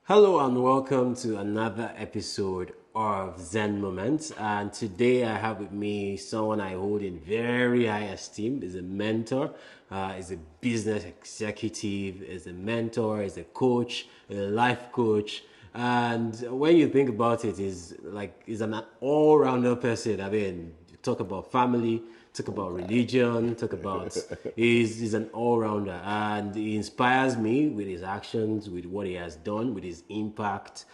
Hello and welcome to another episode of Zen Moments. And today I have with me someone I hold in very high esteem. Is a mentor, is a business executive, is a mentor, is a coach, a life coach. And when you think about it, is an all-rounder person. I mean, talk about family, talk about religion, talk about he's an all-rounder, and he inspires me with his actions, with what he has done, with his impact.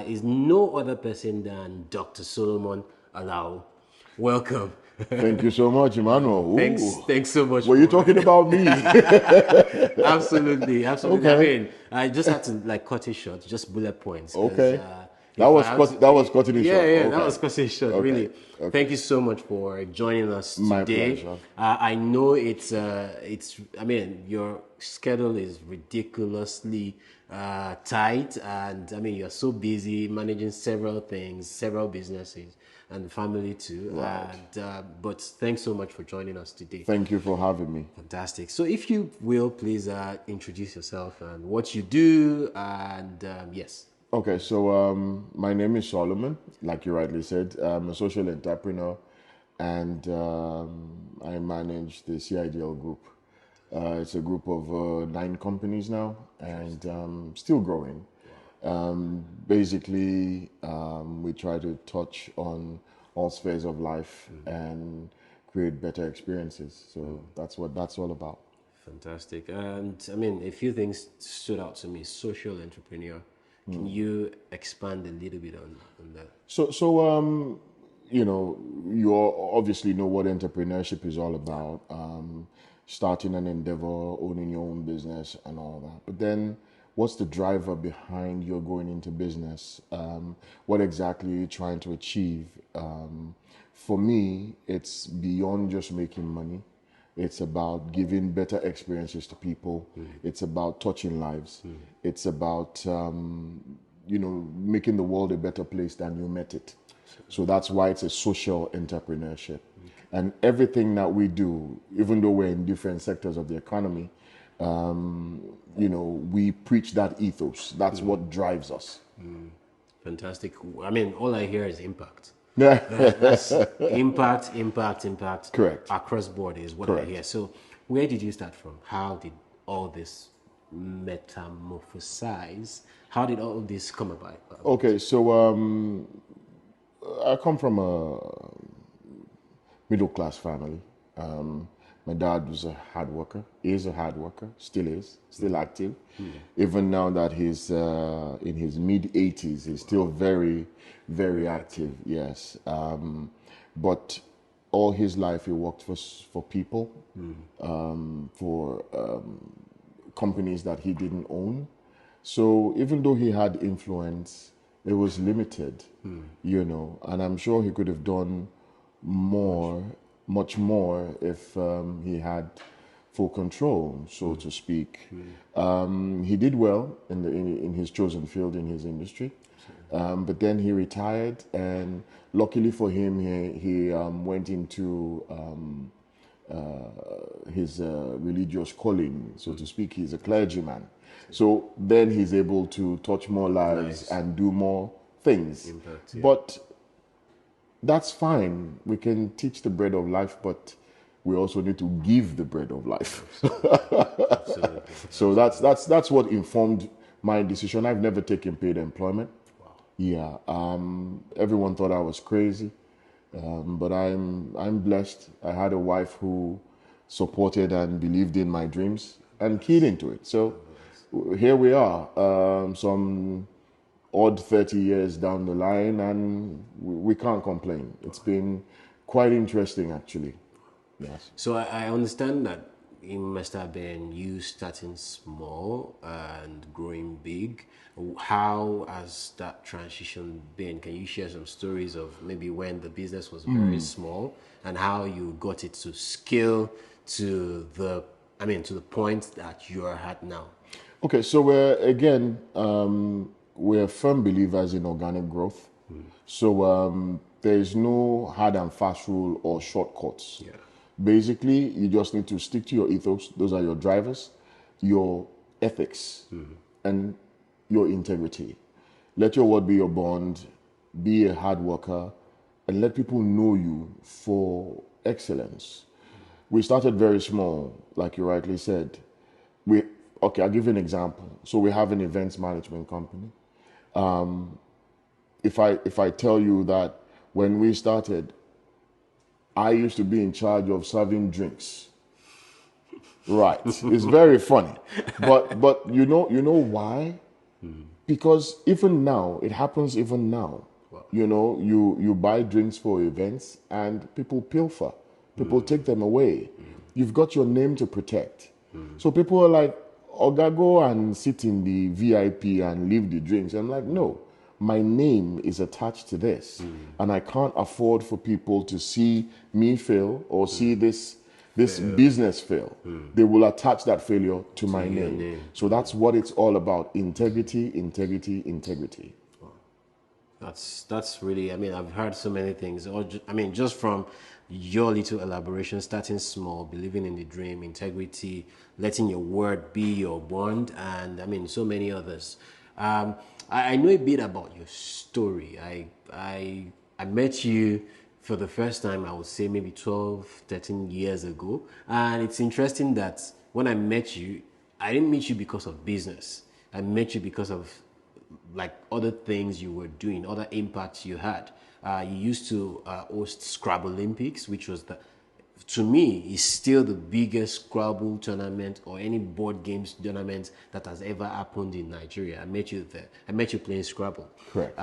Is no other person than Dr. Solomon Alao. Welcome. Thank you so much, Emmanuel. Thanks so much. Were you talking about me? Absolutely. Okay. I mean, I just had to cut it short, just bullet points. Okay. That was cutting it short. Yeah, Okay. that was cutting it short. Okay. Really. Okay. Thank you so much for joining us today. My pleasure. I know it's. I mean, your schedule is ridiculously tight, and I mean, you're so busy managing several things, several businesses, and family too. Right. And but thanks so much for joining us today. Thank you for having me. Fantastic. So, if you will, please introduce yourself and what you do, and yes. Okay, so my name is Solomon, like you rightly said. I'm a social entrepreneur, and I manage the CIDL Group. It's a group of 9 companies now, and still growing. Basically, we try to touch on all spheres of life and create better experiences. So that's what that's all about. Fantastic. And I mean, a few things stood out to me. Social entrepreneur. Can you expand a little bit on that? So you obviously know what entrepreneurship is all about. Starting an endeavor, owning your own business, and all that. But then, what's the driver behind your going into business? What exactly are you trying to achieve? For me, it's beyond just making money. It's about giving better experiences to people. It's about touching lives. It's about, making the world a better place than you met it. So that's why it's a social entrepreneurship. And everything that we do, even though we're in different sectors of the economy, we preach that ethos. That's what drives us. Fantastic. I mean, all I hear is impact. That's impact. Correct. Across board is what Correct. I hear. So, where did you start from? How did all this metamorphosize? How did all this come about? Okay, so I come from a middle-class family. My dad was a hard worker. He is a hard worker. Still is. Still active. Even now that he's in his mid-80s, he's still very, very active. Yes. But all his life he worked for people, for companies that he didn't own. So even though he had influence, it was limited, and I'm sure he could have done much more if he had full control, so to speak. He did well in his chosen field, in his industry, but then he retired, and luckily for him, he went into his religious calling, so to speak. He's a clergyman. So then he's able to touch more lives and do more things. Impact, yeah. But that's fine. We can teach the bread of life, but we also need to give the bread of life. Absolutely. So that's what informed my decision. I've never taken paid employment. Wow. Yeah. Everyone thought I was crazy, but I'm blessed. I had a wife who supported and believed in my dreams and keyed into it. So here we are, some odd 30 years down the line, and we can't complain. It's been quite interesting, actually. Yes. So I understand that it must have been you starting small and growing big. How has that transition been? Can you share some stories of maybe when the business was very small and how you got it to scale to the point that you are at now? Okay, so we're firm believers in organic growth. So there is no hard and fast rule or shortcuts. Yeah. Basically, you just need to stick to your ethos. Those are your drivers, your ethics, and your integrity. Let your word be your bond. Be a hard worker, and let people know you for excellence. We started very small, like you rightly said. Okay, I'll give you an example. So we have an events management company. If I tell you that when we started, I used to be in charge of serving drinks. Right. It's very funny. But you know why? Because even now, it happens even now. Wow. You buy drinks for events and people pilfer. People take them away. You've got your name to protect. So people are like, Oga, go and sit in the VIP and leave the drinks. I'm like, no, my name is attached to this. And I can't afford for people to see me fail or see this business fail. They will attach that failure to my name. So that's what it's all about. Integrity, integrity, integrity. That's really, I mean, I've heard so many things. Just from your little elaboration, starting small, believing in the dream, integrity, letting your word be your bond, and I mean, so many others. I know a bit about your story. I met you for the first time, I would say maybe 12, 13 years ago. And it's interesting that when I met you, I didn't meet you because of business. I met you because of like other things you were doing, other impacts you had. You used to host Scrabble Olympics, which was to me, is still the biggest Scrabble tournament or any board games tournament that has ever happened in Nigeria. I met you there. I met you playing Scrabble. Correct.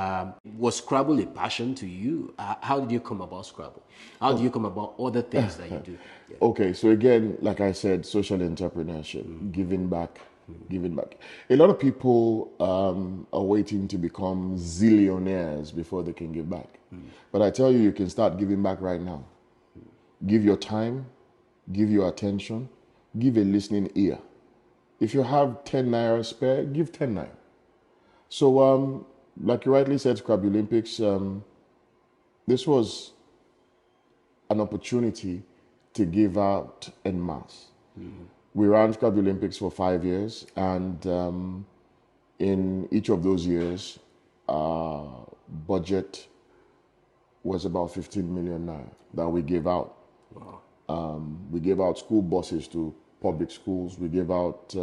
Was Scrabble a passion to you? How did you come about Scrabble? How do you come about other things that you do? Yeah. Okay, so again, like I said, social entrepreneurship, giving back. Giving back. A lot of people are waiting to become zillionaires before they can give back. But I tell you, you can start giving back right now. Give your time, give your attention, give a listening ear. If you have 10 naira spare, give 10 naira. So, like you rightly said, Scrabble Olympics, this was an opportunity to give out en masse. We ran Scrabble Olympics for 5 years, and in each of those years, budget was about 15 million naira that we gave out. Wow. We gave out school buses to public schools. We gave out,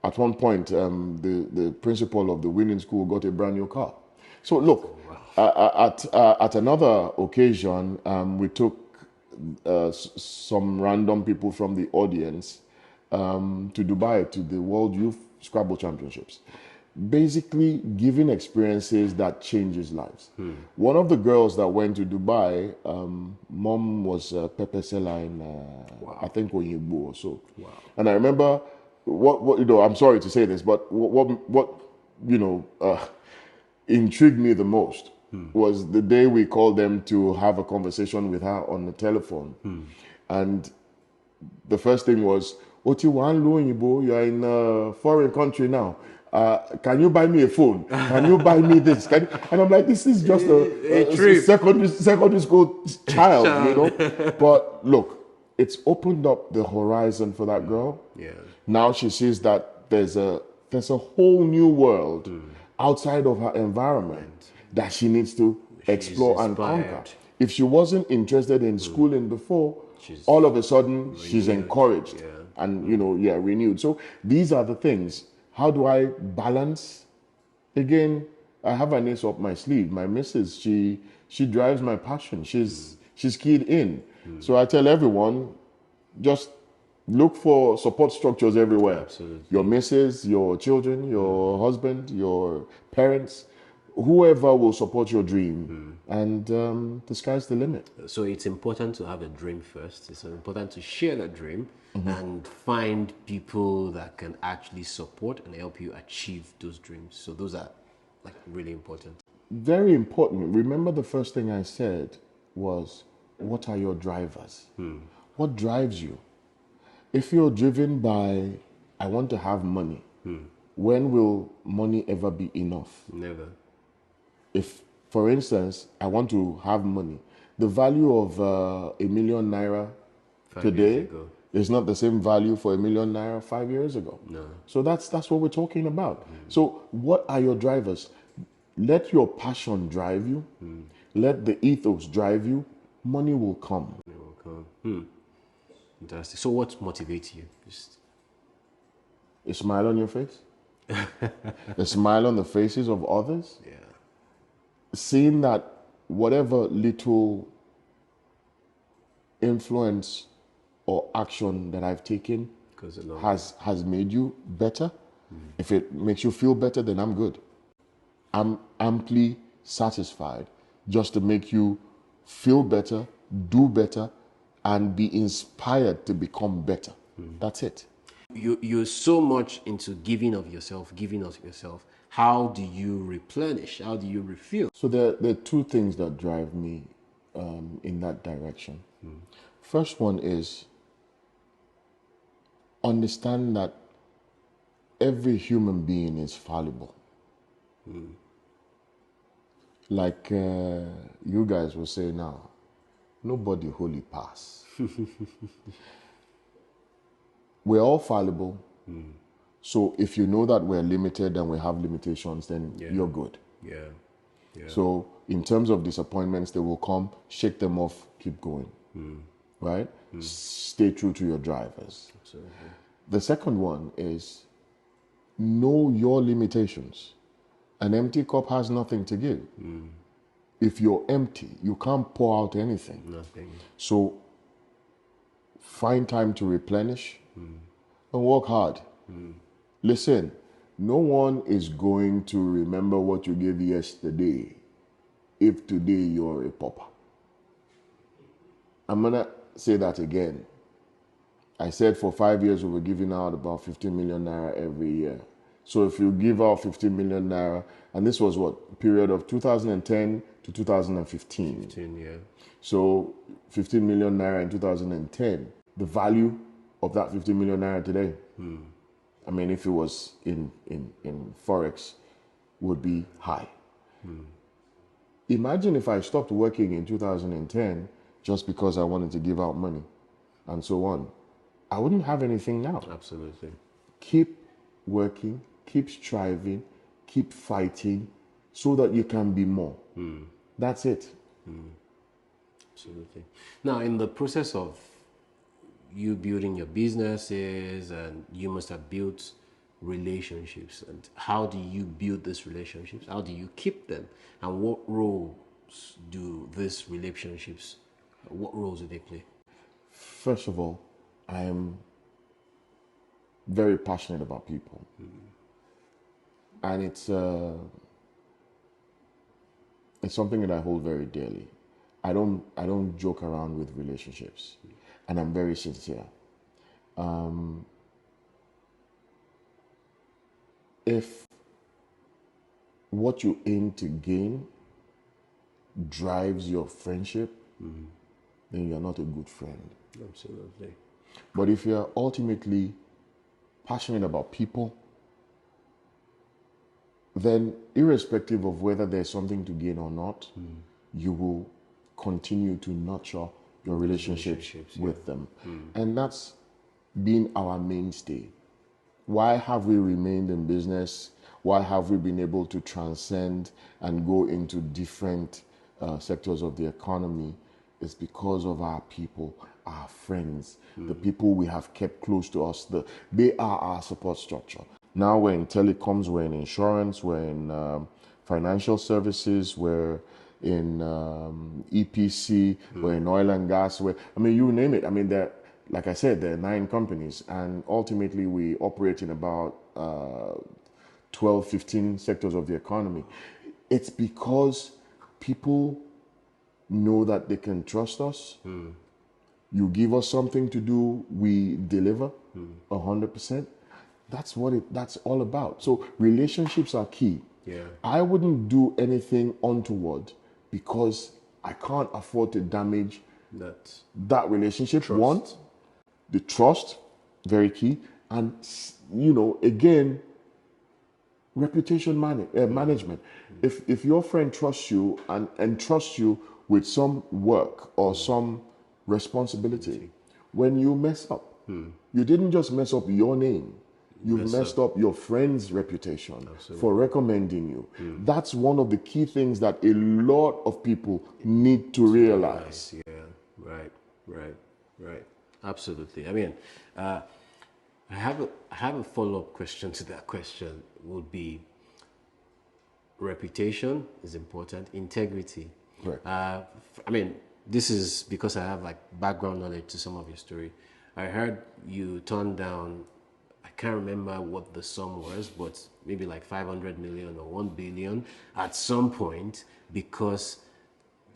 at one point, the principal of the winning school got a brand new car. So look, at another occasion, we took some random people from the audience to Dubai to the World Youth Scrabble Championships. Basically giving experiences that changes lives. One of the girls that went to Dubai, mom was a pepper seller in, I think, Oyigbo or so. Wow. And I remember, I'm sorry to say this, but what intrigued me the most was the day we called them to have a conversation with her on the telephone. And the first thing was, Otiwan, you're in a foreign country now. Can you buy me a phone? Can you buy me this? And I'm like, this is just a secondary school child, But look, it's opened up the horizon for that girl. Yeah. Now she sees that there's a whole new world outside of her environment that she needs to explore and conquer. If she wasn't interested in schooling before, all of a sudden she's encouraged and renewed. So these are the things. How do I balance? Again, I have an ace up my sleeve. My missus, she drives my passion. She's keyed in. So I tell everyone, just look for support structures everywhere. Absolutely. Your missus, your children, your husband, your parents, whoever will support your dream. And the sky's the limit. So it's important to have a dream first. It's important to share that dream and find people that can actually support and help you achieve those dreams. So those are like really important. Very important. Remember the first thing I said was, what are your drivers? What drives you? If you're driven by, I want to have money, when will money ever be enough? Never. If, for instance, I want to have money, the value of 1 million naira today It's not the same value for ₦1 million 5 years ago. No. So that's what we're talking about. So what are your drivers? Let your passion drive you. Let the ethos drive you. Money will come. It will come. Fantastic. So what motivates you? Just A smile on your face. A smile on the faces of others. yeah. Seeing that whatever little influence or action that I've taken Goes along. has made you better. If it makes you feel better, then I'm good. I'm amply satisfied just to make you feel better, do better, and be inspired to become better. That's it. You're so much into giving of yourself. How do you replenish? How do you refill? So there are two things that drive me in that direction. First one is understand that every human being is fallible. Like you guys will say now, nobody holy pass. We're all fallible. So if you know that we're limited and we have limitations, then you're good. Yeah. So in terms of disappointments, they will come, shake them off, keep going. Right? Stay true to your drivers. Absolutely. The second one is know your limitations. An empty cup has nothing to give. If you're empty, you can't pour out anything. Nothing. So find time to replenish and work hard. Listen, no one is going to remember what you gave yesterday if today you're a pauper. I'm going to say that again. I said for 5 years we were giving out about 15 million naira every year. So if you give out 15 million naira, and this was what? Period of 2010 to 2015. 15, yeah. So 15 million naira in 2010. The value of that 15 million naira today, I mean, if it was in Forex, would be high. Imagine if I stopped working in 2010 just because I wanted to give out money and so on. I wouldn't have anything now. Absolutely. Keep working, keep striving, keep fighting so that you can be more. That's it. Absolutely. Now, in the process of you building your businesses, and you must have built relationships, and how do you build these relationships? How do you keep them? And what roles do these relationships, what roles do they play? First of all, I am very passionate about people. And it's something that I hold very dearly. I don't joke around with relationships, and I'm very sincere. If what you aim to gain drives your friendship, then you're not a good friend. Absolutely. But if you're ultimately passionate about people, then irrespective of whether there's something to gain or not, you will continue to nurture your relationships with them. And that's been our mainstay. Why have we remained in business? Why have we been able to transcend and go into different sectors of the economy? It's because of our people, our friends, the people we have kept close to us. They are our support structure. Now we're in telecoms, we're in insurance, we're in financial services, we're in EPC, we're in oil and gas. You name it. I mean, like I said, there are 9 companies, and ultimately we operate in about 12, 15 sectors of the economy. It's because people know that they can trust us. You give us something to do, we deliver 100%. That's what that's all about. So relationships are key. Yeah. I wouldn't do anything untoward because I can't afford to damage that relationship. Trust. One, the trust, very key. And, again, reputation management. If your friend trusts you and trusts you with some work or some responsibility, when you mess up, You didn't just mess up your name. You've Mess messed up your friend's reputation Absolutely. for recommending you. That's one of the key things that a lot of people need to realize. Yeah, right. Absolutely. I mean, I have a follow-up question to that question. Would be reputation is important, integrity. Correct. I mean, this is because I have like background knowledge to some of your story. I heard you turned down, I can't remember what the sum was, but maybe like 500 million or 1 billion at some point because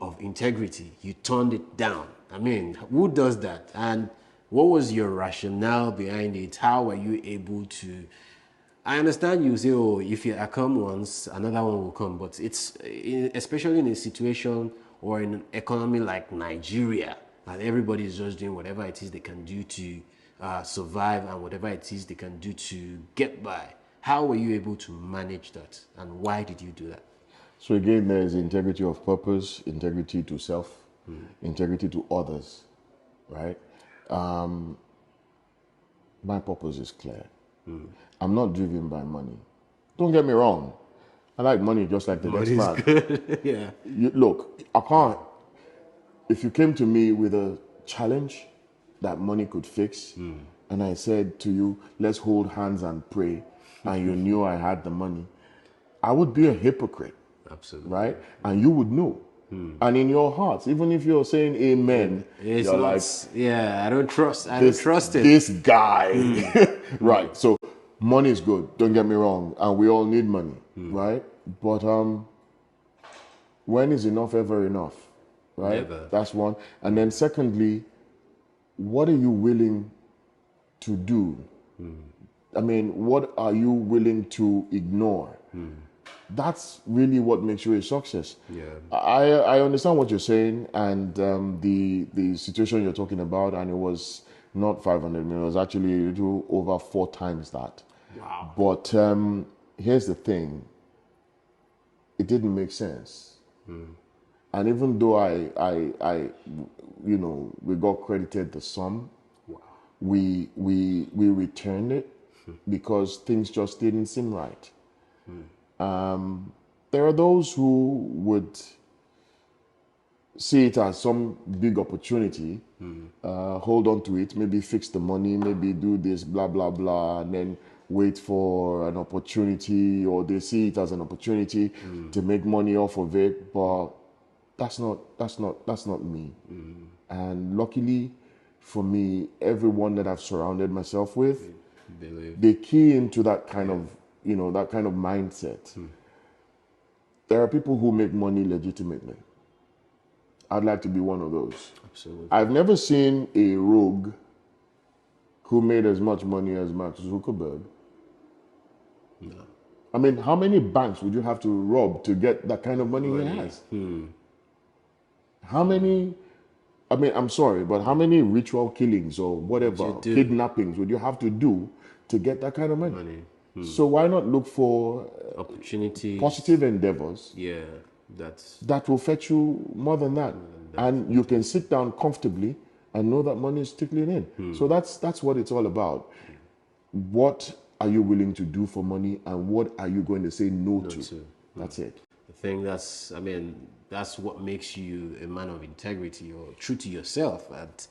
of integrity. You turned it down. I mean, who does that? And what was your rationale behind it? How were you able to? I understand you say, oh, if I come once, another one will come. But especially in a situation or in an economy like Nigeria, that everybody is just doing whatever it is they can do to survive and whatever it is they can do to get by. How were you able to manage that? And why did you do that? So again, there is integrity of purpose, integrity to self, integrity to others, right? My purpose is clear. I'm not driven by money. Don't get me wrong. I like money just like the next man. Good. Yeah. Look, I can't. If you came to me with a challenge that money could fix, and I said to you, let's hold hands and pray, and you knew I had the money, I would be a hypocrite. Absolutely. Right? And you would know. And in your hearts, even if you're saying amen, It's you're not, like, yeah, I don't trust it. this guy. Right. So money is good, don't get me wrong, and we all need money, right? But when is enough ever enough? Right? Never. That's one. And then secondly, what are you willing to do? I mean, what are you willing to ignore? That's really what makes you a success. Yeah. I understand what you're saying, and the situation you're talking about, and it was not 500 million, it was actually a little over 4 times that. Wow. But here's the thing, it didn't make sense. And even though I we got credited the sum, Wow. we returned it because things just didn't seem right. There are those who would see it as some big opportunity, hold on to it, maybe fix the money, maybe do this, blah, blah, blah, and then wait for an opportunity, or they see it as an opportunity to make money off of it, but that's not me. And luckily for me, everyone that I've surrounded myself with, they key into that kind of that kind of mindset. There are people who make money legitimately. I'd like to be one of those. Absolutely. I've never seen a rogue who made as much money as Mark Zuckerberg. No. I mean, how many banks would you have to rob to get that kind of money he has? How many, I mean, I'm sorry, but how many ritual killings or whatever, kidnappings would you have to do to get that kind of money? So why not look for opportunities, positive endeavors? Yeah, that will fetch you more than that, and you can sit down comfortably and know that money is trickling in. So that's what it's all about. What are you willing to do for money, and what are you going to say no to? That's it. I think that's what makes you a man of integrity or true to yourself. And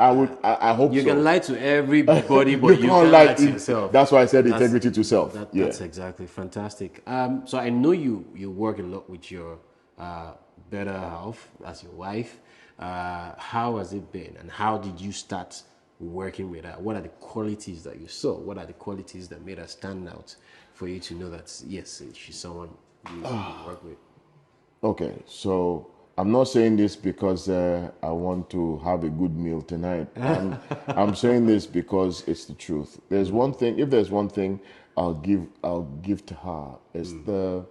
I hope you so. can lie to everybody, but you can't lie to yourself. That's why I said integrity to self. That's exactly fantastic. So I know you work a lot with your better half as your wife. How has it been, and how did you start working with her? What are the qualities that you saw? What are the qualities that made her stand out for you to know that yes, she's someone you work with? Okay, so I'm not saying this because I want to have a good meal tonight. I'm saying this because it's the truth. There's one thing. If there's one thing I'll give to her, is the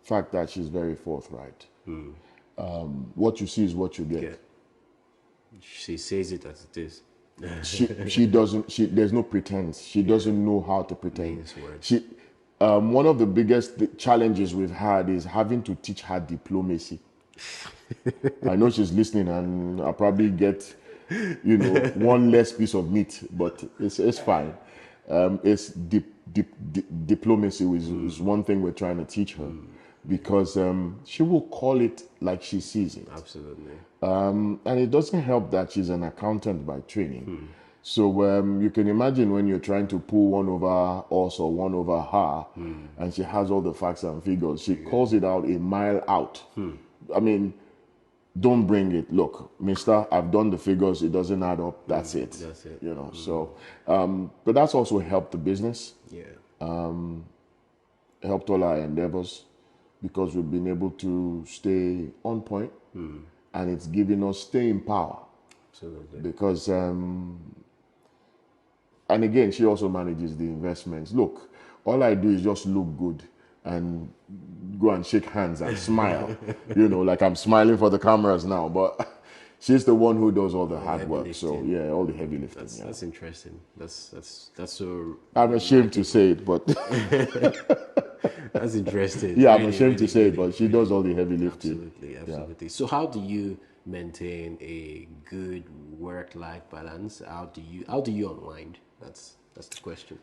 fact that she's very forthright. What you see is what you get. Yeah. She says it as it is. She doesn't. There's no pretense. She doesn't know how to pretend. One of the biggest challenges we've had is having to teach her diplomacy. I know she's listening, and I'll probably get you know, one less piece of meat, but it's fine. It's diplomacy is one thing we're trying to teach her, because she will call it like she sees it. Absolutely. And it doesn't help that she's an accountant by training. So you can imagine when you're trying to pull one over us or one over her, and she has all the facts and figures, she calls it out a mile out. I mean, don't bring it. Look, mister, I've done the figures. It doesn't add up. That's it. That's it. You know, so, but that's also helped the business, Yeah. helped all our endeavors, because we've been able to stay on point, and it's giving us staying power. Absolutely. Because, and again, she also manages the investments. Look, all I do is just look good and go and shake hands and smile, you know, like I'm smiling for the cameras now, but she's the one who does all the hard work. So yeah, all the heavy lifting. That's interesting. That's so. I'm ashamed to say it, but that's interesting. yeah, I'm ashamed to say it, but she does all the heavy lifting. Absolutely. So how do you maintain a good work-life balance? How do you unwind? That's the question.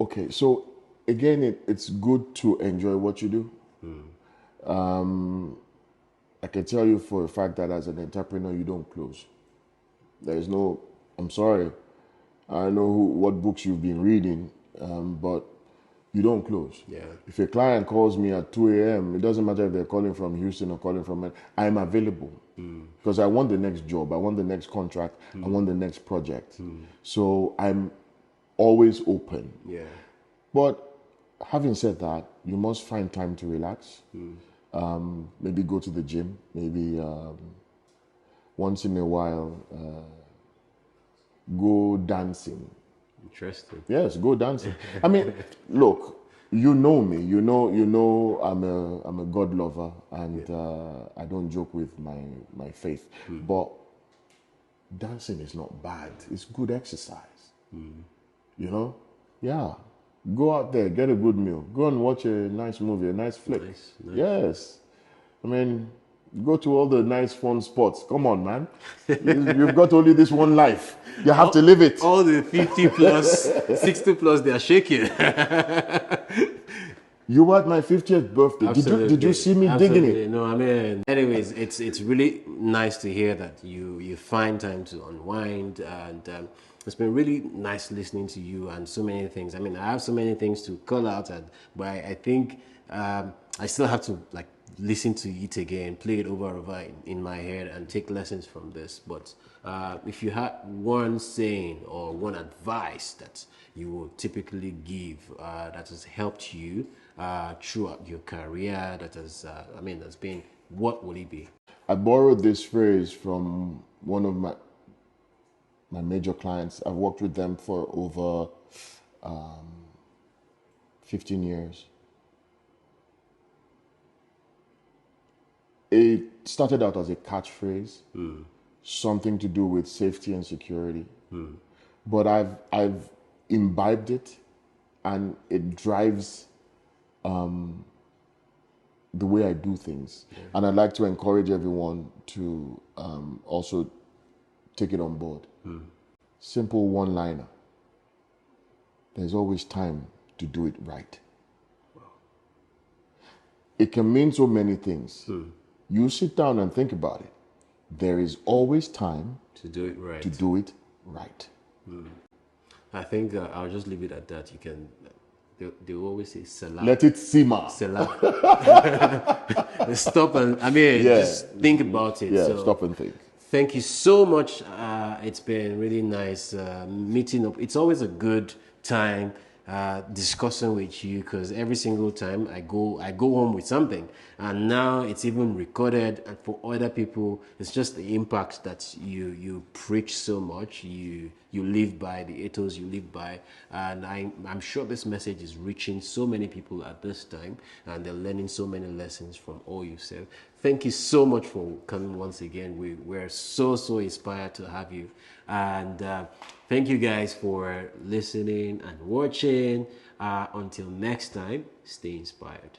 Okay, so again, it's good to enjoy what you do. I can tell you for a fact that as an entrepreneur, you don't close. There is no, I'm sorry, I know what books you've been reading, but you don't close. Yeah. If a client calls me at 2 a.m., it doesn't matter if they're calling from Houston or calling from, I'm available. Because I want the next job, I want the next contract, I want the next project. So I'm always open. Yeah. But having said that, you must find time to relax. Maybe go to the gym. Maybe once in a while, go dancing. Interesting. Yes, go dancing. I mean, look, you know me. You know, I'm a God lover, and I don't joke with my faith. But dancing is not bad. It's good exercise. You know, yeah. Go out there, get a good meal. Go and watch a nice movie, a nice flick. Nice. Yes. I mean, go to all the nice fun spots. Come on, man. You've got only this one life. You have to live it. All the 50 plus, 60 plus, they are shaking. You were at my 50th birthday. Did you see me digging it? No, I mean, anyways, it's really nice to hear that you find time to unwind, and it's been really nice listening to you and so many things. I mean, I have so many things to call out, but I think I still have to like listen to it again, play it over and over in my head, and take lessons from this. But if you had one saying or one advice that you would typically give that has helped you throughout your career, that has, that's been, what would it be? I borrowed this phrase from one of my major clients. I've worked with them for over 15 years. It started out as a catchphrase, something to do with safety and security. But I've imbibed it, and it drives the way I do things. Yeah. And I'd like to encourage everyone to also take it on board. Simple one-liner. There's always time to do it right. Wow. It can mean so many things. You sit down and think about it. There is always time to do it right. I think I'll just leave it at that. You can. They always say salam. Let it simmer. Salam. Stop and just think about it. Yeah, so, stop and think. Thank you so much. It's been really nice meeting up. It's always a good time discussing with you, because every single time I go home with something, and now it's even recorded, and for other people it's just the impact that you preach so much, you live by, the ethos you live by, and I'm sure this message is reaching so many people at this time, and they're learning so many lessons from all you've said. Thank you so much for coming once again. We're so inspired to have you, and thank you guys for listening and watching. Until next time, stay inspired.